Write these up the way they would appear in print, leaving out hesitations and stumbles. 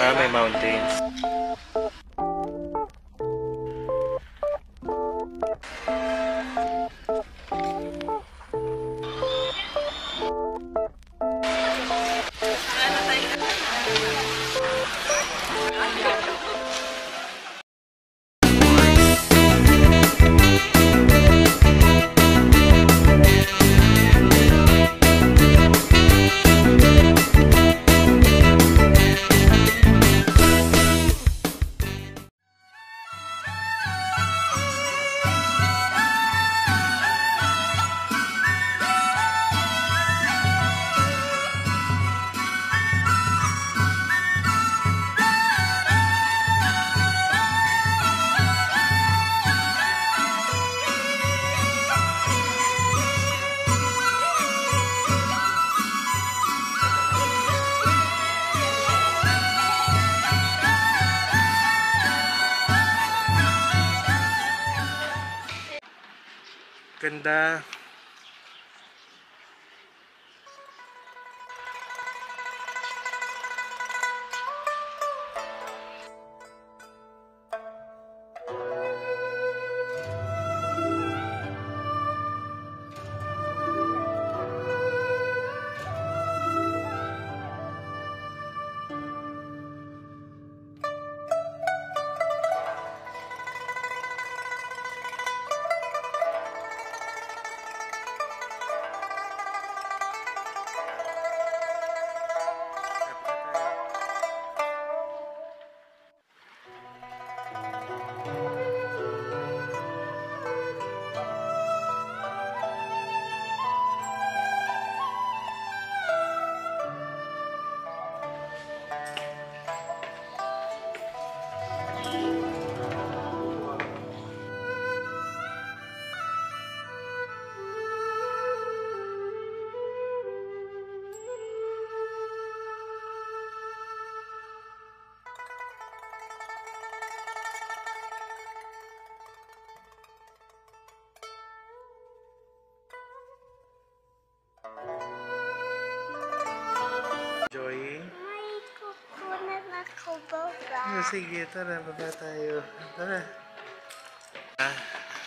Ah, may mountains. Ganda. Joy. May kukunan ako baba. Sige, tara, baba tayo. Tara.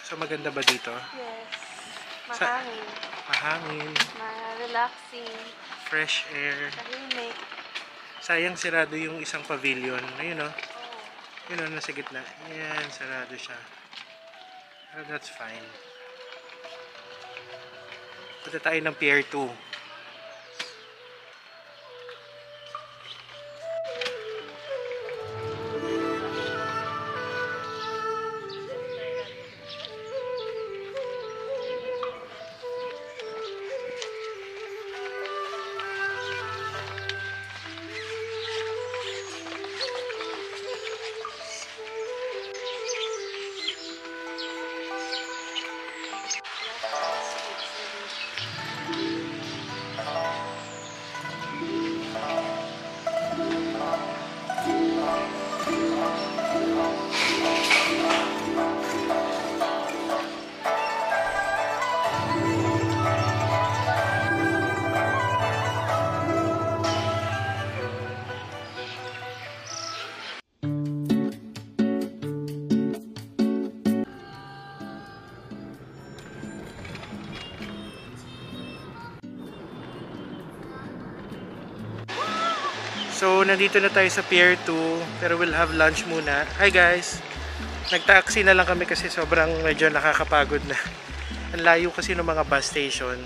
So maganda ba dito? Yes. Mahangin. Mahangin. Ma-relaxing. Fresh air. Tahimik. Sayang sirado yung isang pavilion. Ayun o. Oh. Yun o, nasa gitna. Yan, sarado siya. Pero that's fine. Punta tayo ng Pier 2. So, nandito na tayo sa Pier 2, pero we'll have lunch muna. Hi guys! Nag-taxi na lang kami kasi sobrang medyo nakakapagod na. Ang layo kasi ng mga bus station.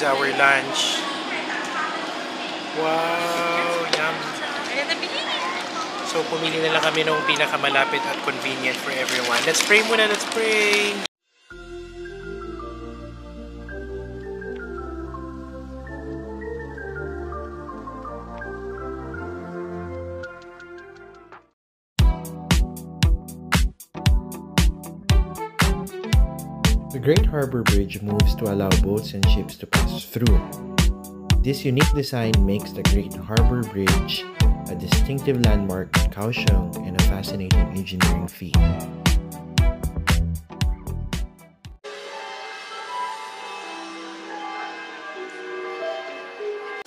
is our lunch. Wow, yum. So, pumili na lang kami ng pinakamalapit at convenient for everyone. Let's pray muna, let's pray! The Great Harbor Bridge moves to allow boats and ships to pass through. This unique design makes the Great Harbor Bridge a distinctive landmark in Kaohsiung and a fascinating engineering feat.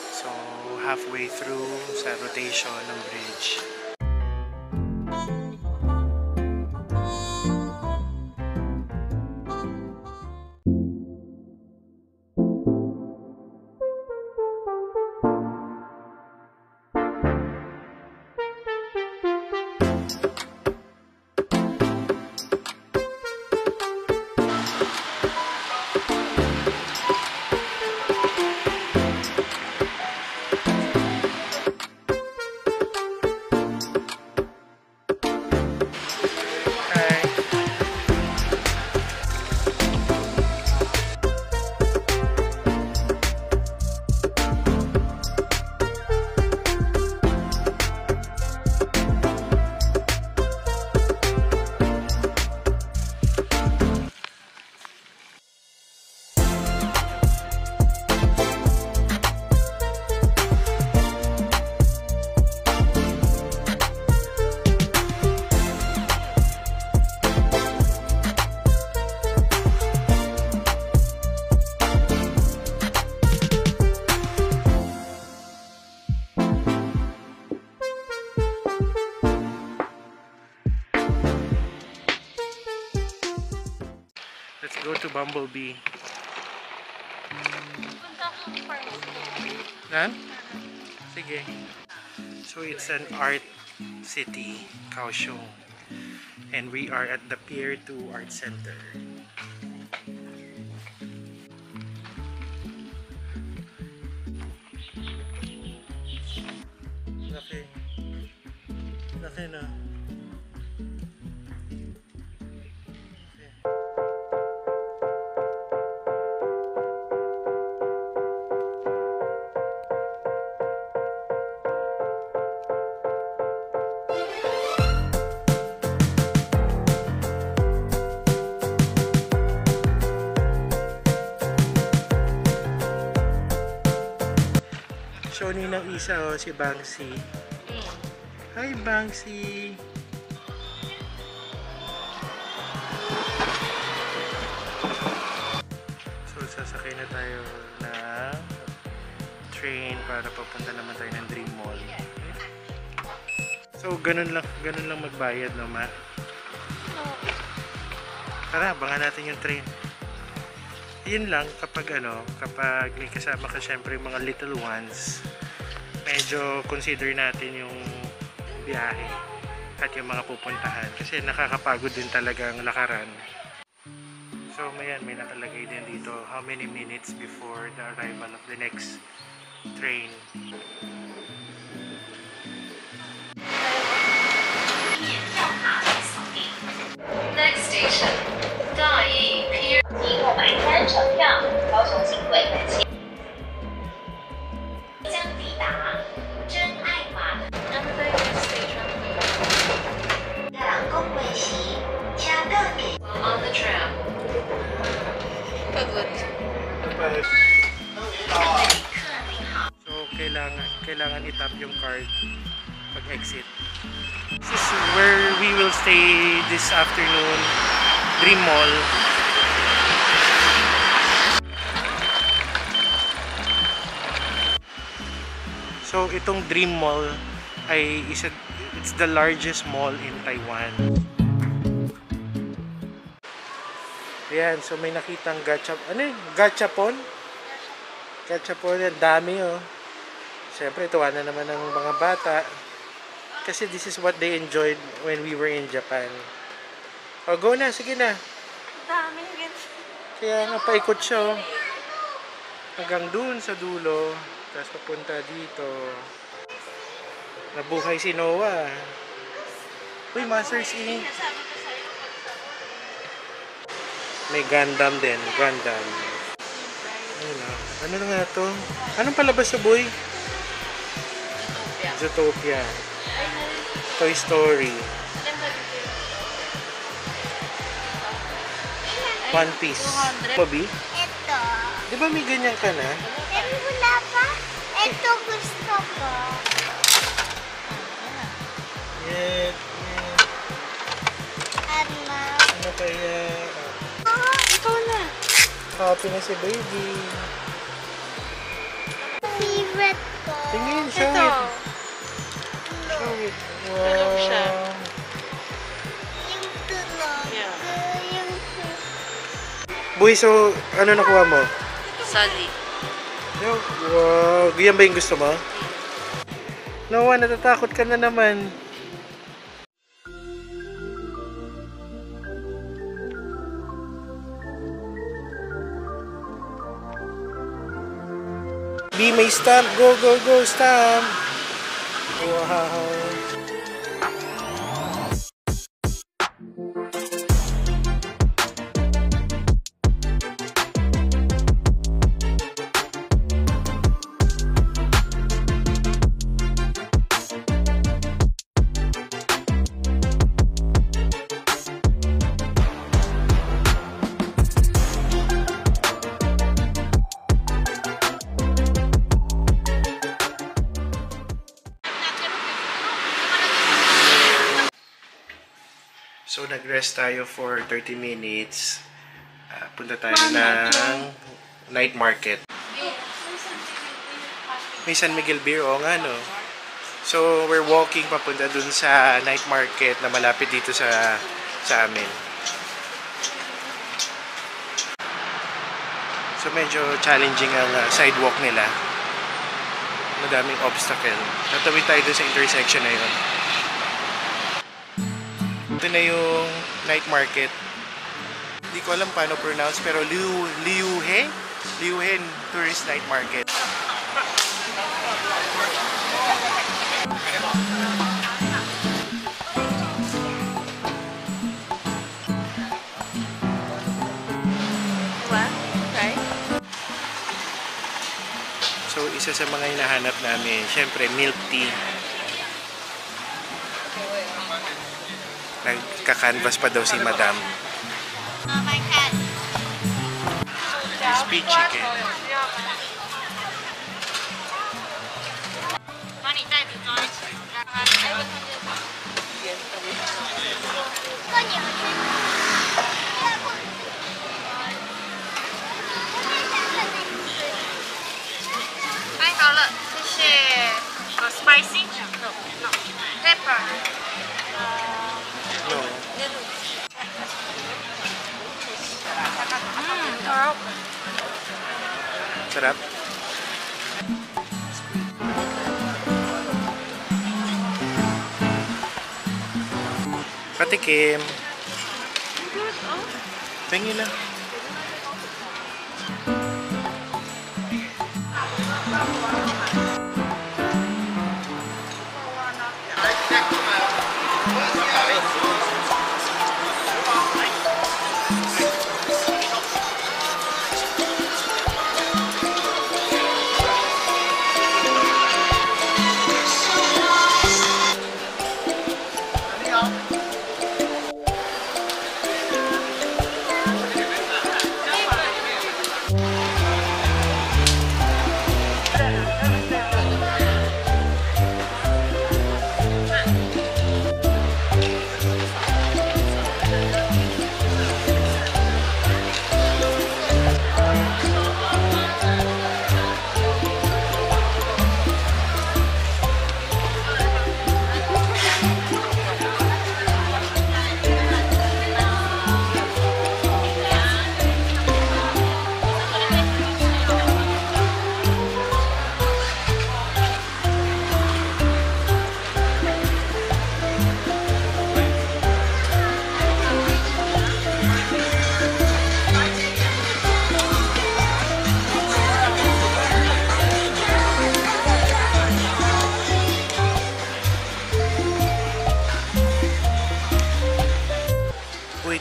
So, halfway through sa rotation ng bridge. Let's go to Bumblebee. Ha? Sige. So it's an art city, Kaohsiung. And we are at the Pier 2 Art Center. Laki. Laki na. Show ni ng isa, oh, si Banksy. Hi, Banksy! So, sasakay na tayo na train para papunta naman tayo ng Dream Mall. So, ganun lang magbayad, no, Ma? Tara, abangan natin yung train. Yun lang, kapag may kasama ka syempre yung mga little ones, medyo consider natin yung biyahe at yung mga pupuntahan kasi nakakapagod din talaga ang lakaran. So may nakalagay din dito how many minutes before the arrival of the next train. Next station, 大义 Pier 提供买单程票，高雄轻轨本线将抵达真爱码头。太郎宫关系，加到给 on the tram. So kailangan i-tap yung card pag exit. This is where we will stay this afternoon, Dream Mall. So itong Dream Mall ay it's the largest mall in Taiwan. Ayan, so may nakitang gachapon? Gachapon, ang dami, oh. Siyempre, tuwa na naman ng mga bata. Kasi this is what they enjoyed when we were in Japan. O, go na, sige na. Dami. Kaya nga, paikot siya, oh. hanggang dun sa dulo, tapos papunta dito. Nabuhay si Noah. Uy, Masters Inc. May Gundam din, Gundam. Ayun na. Ano na nga to? Anong palabas sa boy? Zootopia. Toy Story. One Piece. Bobby? Ito. Di ba may ganyan ka na? Pero wala pa. Ito gusto ko. Yeah. Ano? Ano kaya? Oh, ikaw na. Happy na si baby. Favorite ko. Tingin, show Ito. it. Show it. Wow. siya. Yung tulog. Yung Boy, so ano nakuha mo? Sally. Wow. Yan ba yung gusto mo? Noah, natatakot ka na naman. B, may stamp. Go, go, go, stamp. Wow. So, nag-rest tayo for 30 minutes. Punta tayo ng night market. May San Miguel Beer, o nga no. So, we're walking papunta dun sa night market na malapit dito sa amin. So, medyo challenging ang sidewalk nila. Madaming obstacle. Tatawid tayo dun sa intersection na yun. Ito na yung night market. Hindi ko alam paano pronounce, pero Liuhen Tourist Night Market. What? Right? So, isa sa mga hinahanap namin, syempre, milk tea. Nagka-canvas pa daw si Madam. Oh my God. Crispy chicken. Spicy? No. No. Pepper. No. Sarap. Sarap. Patikim. Tingin na.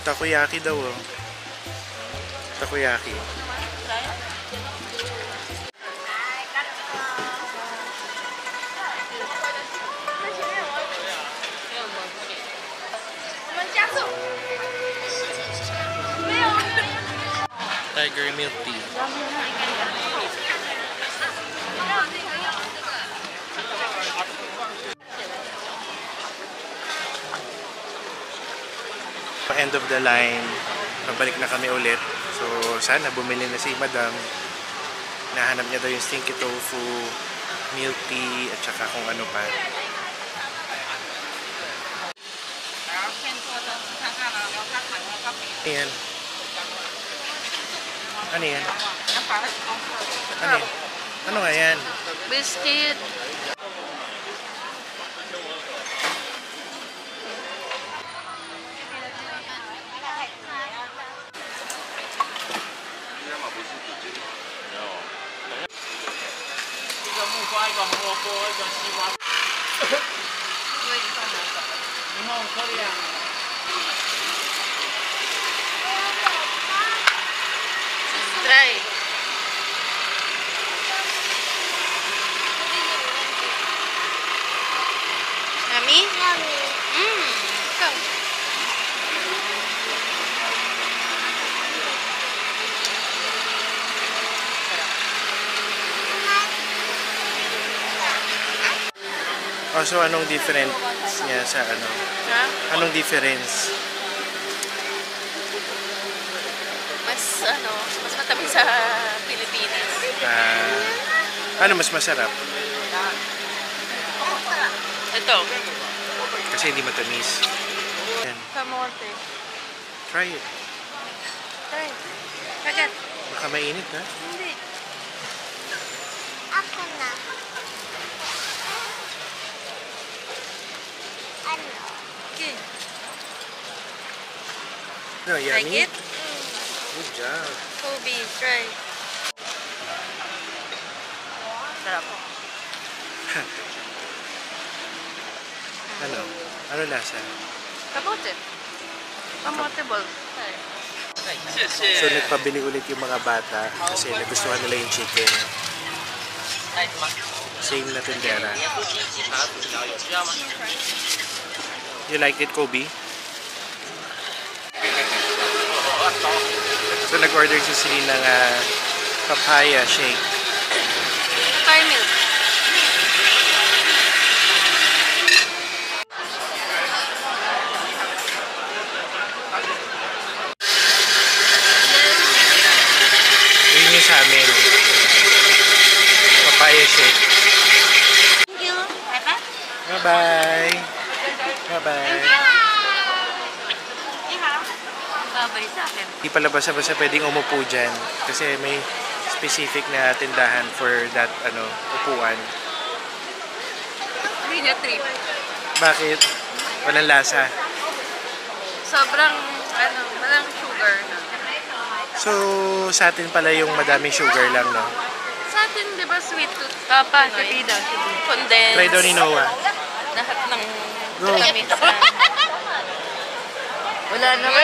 Takoyaki daw oh. Takoyaki. Tiger milk tea. End of the line, pabalik na kami ulit. So, sana bumili na si Madam. Nahanap niya daw yung stinky tofu, milk tea, at saka kung ano pa. Ayan. Ano yan? Ano yan? Ano nga yan? Biscuit. Try. Yummy? Yummy. Ikaw. Oh, so anong difference niya sa ano? Ha? Anong difference? Mas matamis sa Pilipinas. Ano mas masarap? Ito. Kasi hindi matamis. Yan. Kamote. Try it. Try. Kagat. Baka mainit ha? Hindi. Ako na. Ano? Okay. No, Like yummy. it? Good job. Kobe, try. Sarap. Ano? Ano lasa? Kamote. Kamote ball. Try. So nagpabili ulit yung mga bata kasi nagustuhan nila yung chicken. Same na tindera. You liked it, Kobe? So nag-order si Celine ng papaya shake. Thai milk. Yun yung sa amin. Papaya shake. Thank you. Bye-bye. Bye-bye. Bye-bye. Babay sa akin. Di pala basta-basta pwedeng umupo dyan kasi may specific na tindahan for that upuan. Hindi niya trip. Bakit? Walang lasa. Sobrang, walang sugar. So, sa atin pala yung madaming sugar lang, no? Sa atin, di ba, sweet tooth? Papa, sabi daw. Condensed. Try daw ni Noah. Lahat ng Go. tamis na. Wala naman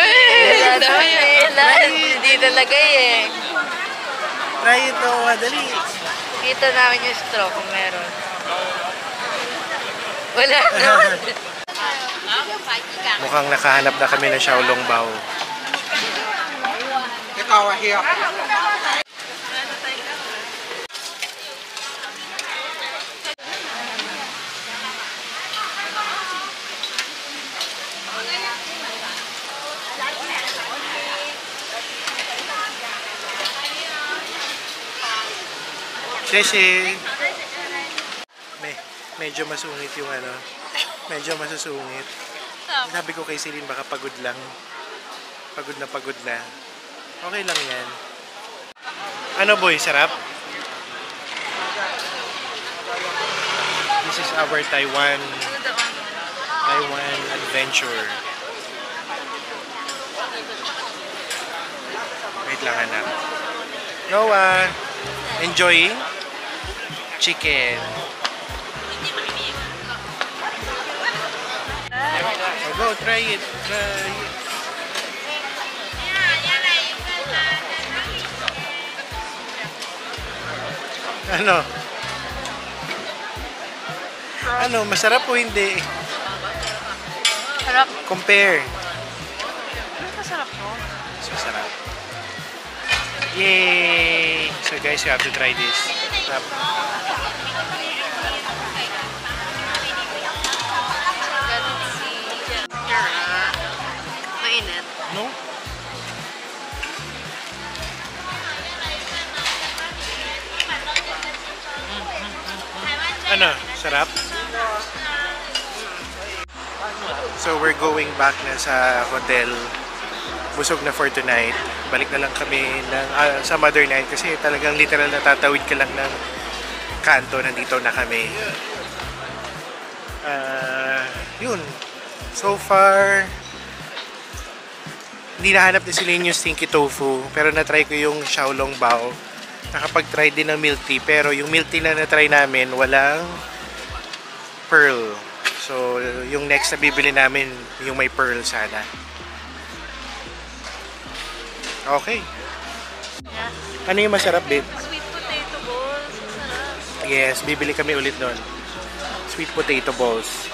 hindi nalagay eh. Try it, Noah. Dali. Kita namin yung straw kung meron. Wala naman. Mukhang nakahanap na kami ng Xiaolong Bao. Sheshe! Medyo masungit yung medyo masusungit. Sabi ko kay Celine baka pagod lang. Pagod na. Okay lang yan. Ano boy, sarap? This is our Taiwan adventure. Wait lang anak. Noah, enjoying chicken. Oh, go, try it. Ano? Ano, masarap o hindi? Sarap. Compare. Ano masarap to? So, sarap. Yay! So guys, you have to try this. Sarap. Mainit. No? Ano? Sarap? So we're going back na sa hotel. Busog na for tonight. Balik na lang kami ng, sa Mother Night kasi talagang literal na tatawid ka lang ng kanto. Nandito na kami. Yun. So far, hindi nahanap ni Celine yung stinky tofu. Pero na-try ko yung Xiaolong Bao. Nakapag-try din ng milk tea. Pero yung milk tea na na-try namin, walang pearl. So, yung next na bibili namin, yung may pearl sana. Okay. Ano yung masarap, babe? Sweet potato balls. Masarap. Yes, bibili kami ulit doon. Sweet potato balls.